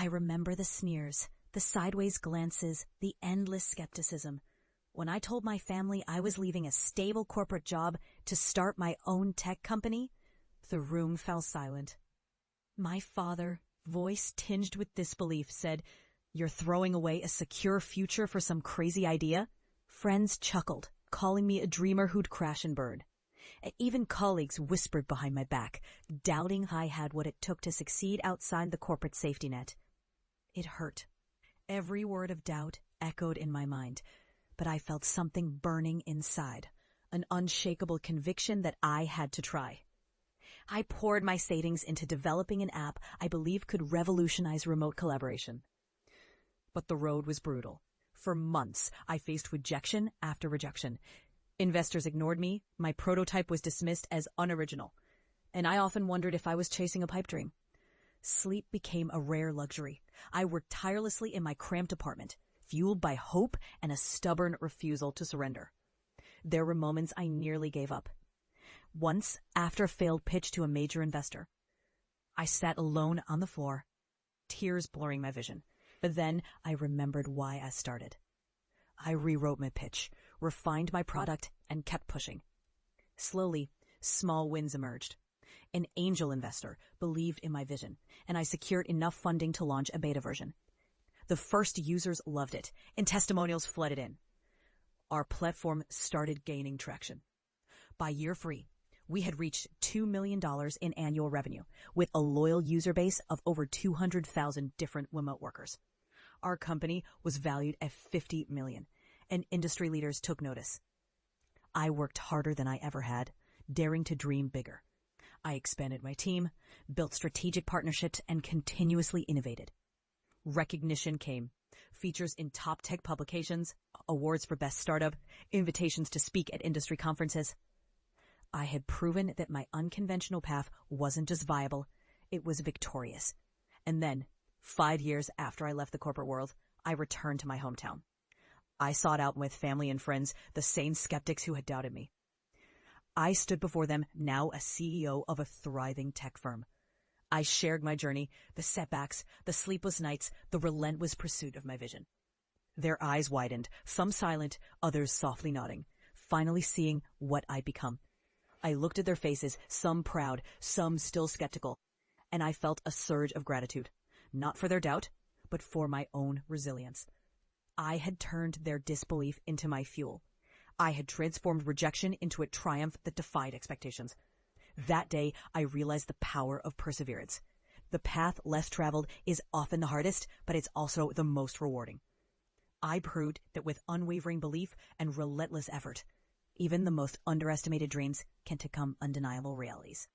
I remember the sneers, the sideways glances, the endless skepticism. When I told my family I was leaving a stable corporate job to start my own tech company, the room fell silent. My father, voice tinged with disbelief, said, "You're throwing away a secure future for some crazy idea?" Friends chuckled, calling me a dreamer who'd crash and burn. And even colleagues whispered behind my back, doubting I had what it took to succeed outside the corporate safety net. It hurt. Every word of doubt echoed in my mind, but I felt something burning inside, an unshakable conviction that I had to try. I poured my savings into developing an app I believed could revolutionize remote collaboration. But the road was brutal. For months, I faced rejection after rejection. Investors ignored me, my prototype was dismissed as unoriginal, and I often wondered if I was chasing a pipe dream. Sleep became a rare luxury. I worked tirelessly in my cramped apartment, fueled by hope and a stubborn refusal to surrender. There were moments I nearly gave up. Once, after a failed pitch to a major investor, I sat alone on the floor, tears blurring my vision. But then I remembered why I started. I rewrote my pitch, refined my product, and kept pushing. Slowly, small wins emerged. An angel investor believed in my vision, and I secured enough funding to launch a beta version. The first users loved it, and testimonials flooded in. Our platform started gaining traction. By year 3, we had reached $2 million in annual revenue, with a loyal user base of over 200,000 different remote workers. Our company was valued at $50 million, and industry leaders took notice. I worked harder than I ever had, daring to dream bigger. I expanded my team, built strategic partnerships, and continuously innovated. Recognition came. Features in top tech publications, awards for best startup, invitations to speak at industry conferences. I had proven that my unconventional path wasn't just viable, it was victorious. And then, 5 years after I left the corporate world, I returned to my hometown. I sought out with family and friends the same skeptics who had doubted me. I stood before them, now a CEO of a thriving tech firm. I shared my journey, the setbacks, the sleepless nights, the relentless pursuit of my vision. Their eyes widened, some silent, others softly nodding, finally seeing what I'd become. I looked at their faces, some proud, some still skeptical, and I felt a surge of gratitude. Not for their doubt, but for my own resilience. I had turned their disbelief into my fuel. I had transformed rejection into a triumph that defied expectations. That day, I realized the power of perseverance. The path less traveled is often the hardest, but it's also the most rewarding. I proved that with unwavering belief and relentless effort, even the most underestimated dreams can become undeniable realities.